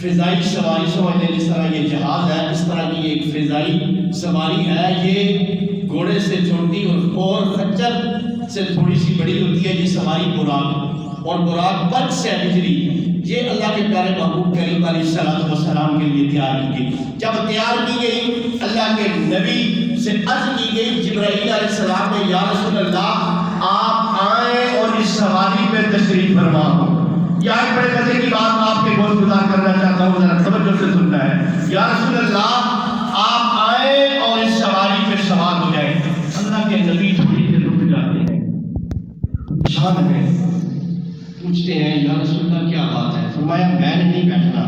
فضائی سواری سمجھتے ہیں، جس طرح یہ جہاز ہے اس طرح کی ایک فضائی سواری ہے، یہ گھوڑے سے چھوٹی اور خچر سے تھوڑی سی بڑی ہوتی ہے، یہ سواری براق، اور براق برق سے بجلی، یہ اللہ کے پیارے محبوب کریم علیہ الصلوۃ والسلام کے لیے تیار کی گئی۔ جب تیار کی گئی اللہ کے نبی سے عرض کی گئی جبرائیل علیہ السلام نے، یا رسول اللہ آپ آئیں اور اس سواری پہ تشریف فرما ہو۔ یہاں ایک بڑے مزے کی بات آپ کے گوش گزار کرنا چاہتا ہوں، ذرا توجہ سے سننا ہے۔ یا رسول اللہ آپ آئیں اور اس سواری پہ سوار ہو جائیں۔ اللہ کے نبی تھوڑی دیر رک جاتے ہیں، شان ہے، پوچھتے ہیں یا رسول اللہ کیا بات ہے؟ فرمایا میں نہیں بیٹھنا۔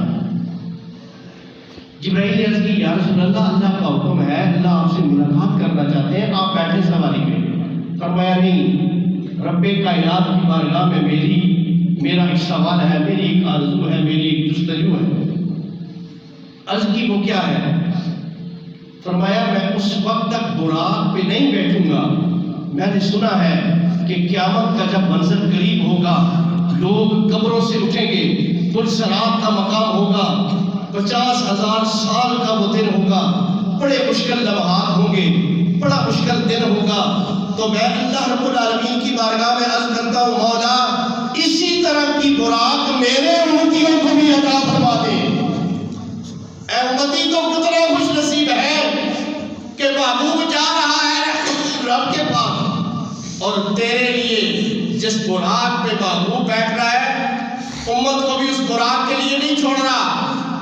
جبرائیل نے عرض کی یا رسول اللہ اللہ کا حکم ہے، اللہ آپ سے ملاقات کرنا چاہتے ہیں، آپ بیٹھے سواری پہ۔ فرمایا نہیں، رب کائنات کی بارگاہ میں میرا ایک سوال ہے، میری ایک آرزو ہے، میری ایک جستجو ہے۔ عرض کی وہ کیا ہے؟ فرمایا میں اس وقت تک براق پہ نہیں بیٹھوں گا، میں نے سنا ہے کہ قیامت کا جب منظر قریب ہوگا لوگ قبروں سے اٹھیں گے، پرسرات کا مقام ہوگا، 50,000 سال کا وہ دن ہوگا، بڑے مشکل لمحات ہوں گے، بڑا مشکل دن ہوگا، تو میں اللہ رب العالمین کی بارگاہ میں عرض کرتا ہوں مولا اسی طرح کی براق میرے امتیوں کو بھی عطا فرما دے۔ اے امتی تو کتنا خوش نصیب ہے کہ محبوب جا رہا ہے رب کے پاس، اور تیرے لیے جس براق پہ محبوب بیٹھ رہا ہے امت کو بھی اس براق کے لیے نہیں چھوڑ رہا،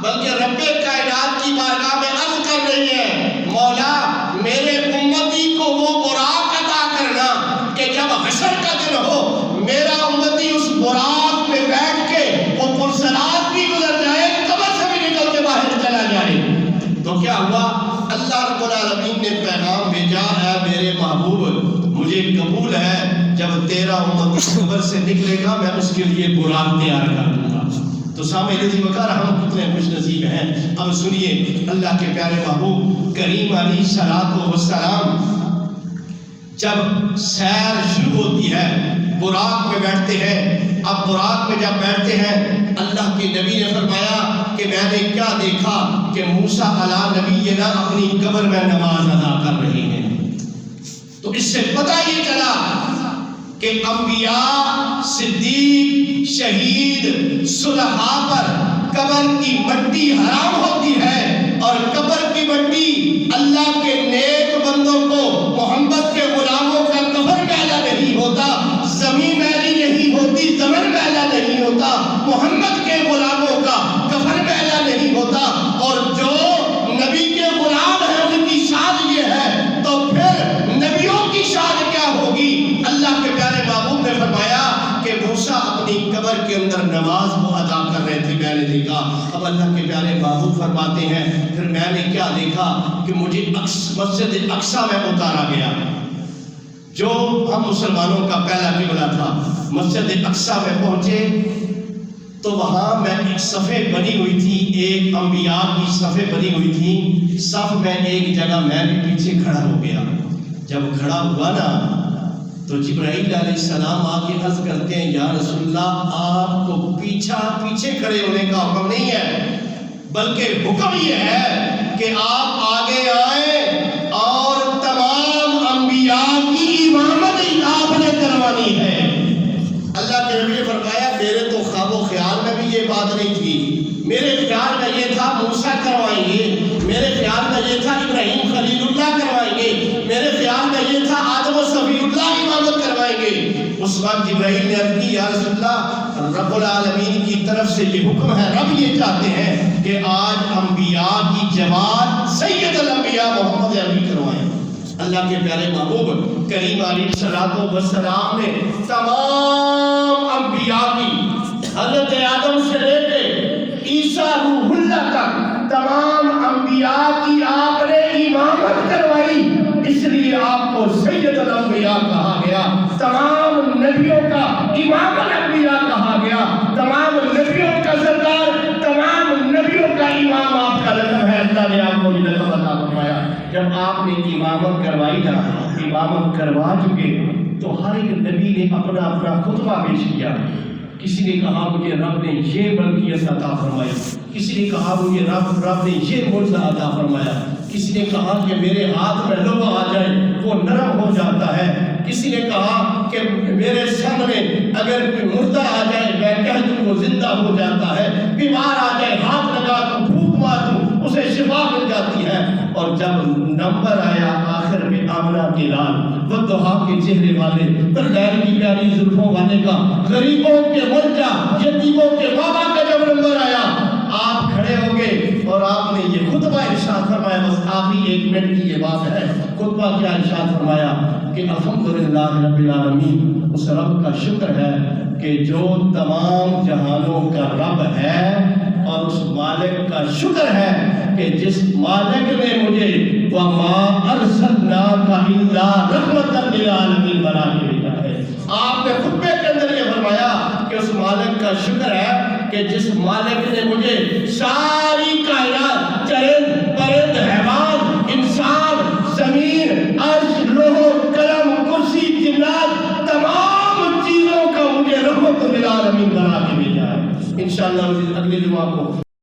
بلکہ رب کائنات کی بارگاہ میں عرض کر رہی ہے مولا میرے امتی کو وہ براق عطا کرنا کہ جب حشر کا دن ہو میرا امتی اس براق میں بیٹھ کے وہ پرسرات بھی گزر جائے، قبر سے بھی نکل کے باہر چلا جائے۔ تو کیا ہوا؟ اللہ رب العالمین نے پیغام بھیجا ہے میرے محبوب مجھے قبول ہے، جب تیرا امت اس قبر سے نکلے گا میں اس کے لیے براق تیار کر دوں گا۔ تو سامنے عزیز وقار ہم کتنے خوش نصیب ہیں۔ اب سنیے اللہ کے پیارے محبوب کریم علیہ الصلوۃ والسلام جب سیر شروع ہوتی ہے براق میں بیٹھتے ہیں۔ اب براق میں جب بیٹھتے ہیں اللہ کے نبی نے فرمایا کہ میں نے کیا دیکھا کہ موسیٰ علیہ نبینا اپنی قبر میں نماز ادا کر رہے ہیں۔ تو اس سے پتہ یہ چلا کہ انبیاء، صدیق، شہید، صلحاء پر قبر کی مٹی حرام ہوتی ہے، اور قبر کی مٹی اللہ کے نیک بندوں کو، محمد کے غلاموں کا کفن میلا نہیں ہوتا، زمین میلی نہیں ہوتی، زمین میلا نہیں ہوتا، محمد کے غلاموں کا کفن میلا نہیں ہوتا۔ اور جو نبی کے غلام ہیں ان کی شان یہ ہے، تو پھر نبیوں کی شان کیا ہوگی؟ اللہ کے پیارے محبوب نے فرمایا کہ موسیٰ اپنی قبر کے اندر نماز کو ادا کر رہے تھے، میں نے دیکھا۔ اب اللہ کے پیارے محبوب فرماتے ہیں پھر میں نے کیا دیکھا کہ مجھے مسجد اقصی میں اتارا گیا، جو ہم مسلمانوں کا پہلا قبلہ تھا۔ مسجد اقصی میں پہنچے تو وہاں میں ایک صفیں بنی ہوئی تھی، ایک انبیاء کی صفیں بنی ہوئی تھی، صف میں ایک جگہ میں بھی پیچھے کھڑا ہو گیا۔ جب کھڑا ہوا نا تو جبرائیل علیہ السلام آ کے عرض کرتے ہیں یا رسول اللہ آپ کو پیچھے کھڑے ہونے کا حکم نہیں ہے، بلکہ حکم یہ ہے کہ آپ آگے آئیں اور تمام انبیاء کی امامت آپ نے کروانی ہے۔ اللہ کے نبی نے فرمایا میرے تو خواب و خیال میں بھی یہ بات نہیں تھی، میرے خیال میں یہ تھا موسیٰ کروائیں گے، میرے خیال میں یہ تھا ابراہیم خلیل اللہ کروائیں گے، میرے خیال میں یہ تھا آدم و صفی اللہ امامت کروائیں گے۔ اس وقت جبرائیل نے عرض کی یا رسول اللہ رب العالمین کی طرف سے یہ حکم ہے، رب یہ چاہتے ہیں کہ آج انبیاء کی جماعت سید الانبیاء محمد عربی کروائیں۔ اللہ کے پیارے محبوب کریم علیہ الصلوۃ والسلام نے تمام انبیاء کی حضرت آدم سے لے کے عیسیٰ روح اللہ تک تمام انبیاء کی آپ نے امامت کروائی، اس لیے آپ کو سید الانبیاء کہا گیا، تمام نبیوں کا امام الانبیاء کہا گیا، تمام نبیوں کا سردار، تمام نبیوں کا امام آپ کا لقب ہے۔ اللہ نے آپ کو یہ لقب عطا فرمایا۔ جب آپ نے امامت کروائی نا، امامت کروا چکے تو ہر ایک نبی نے اپنا خطبہ پیش کیا۔ کسی نے کہا مجھے رب نے یہ ملکیت عطا فرمائی، کسی نے کہا مجھے رب نے یہ معجزہ عطا فرمایا، کسی نے کہا کہ میرے ہاتھ میں لوہا آ جائے وہ نرم ہو جاتا ہے، کسی نے کہا کہ میرے سامنے اگر کوئی مردہ آ جائے میں کہہ دوں وہ زندہ ہو جاتا ہے، بیمار آ جائے ہاتھ لگا دوں پھونک مار دوں اسے شفا مل جاتی ہے۔ اور جب نمبر آیا آخر میں آمنہ کے لال، والضحیٰ کے چہرے والے، ترغیب کی پیاری زلفوں والے کا، غریبوں کے ملجا یتیموں کے بابا کا جب نمبر آیا، آپ کھڑے ہو گئے اور آپ نے یہ خطبہ ارشاد فرمایا۔ بس آخری 1 منٹ کی یہ بات ہے، خطبہ کیا ارشاد فرمایا کہ الحمدللہ رب العالمین، اس رب کا شکر ہے کہ جو تمام جہانوں کا رب ہے، اور اس مالک کا شکر ہے کہ جس مالک نے مجھے وَمَا أَرْسَلْنَاكَ إِلَّا رَحْمَةً لِلْعَالَمِينَ بنا کے بھیجا ہے۔ آپ نے خطبے کے اندر یہ فرمایا کہ اس مالک کا شکر ہے کہ جس مالک نے مجھے ساری کائنات، چرند پرند حیوان انسان زمین عرش لوح قلم کرسی جنات تمام چیزوں کا مجھے رحمت للعالمین بنا کے بھیجا ہے۔ انشاءاللہ اگلے جمعہ کو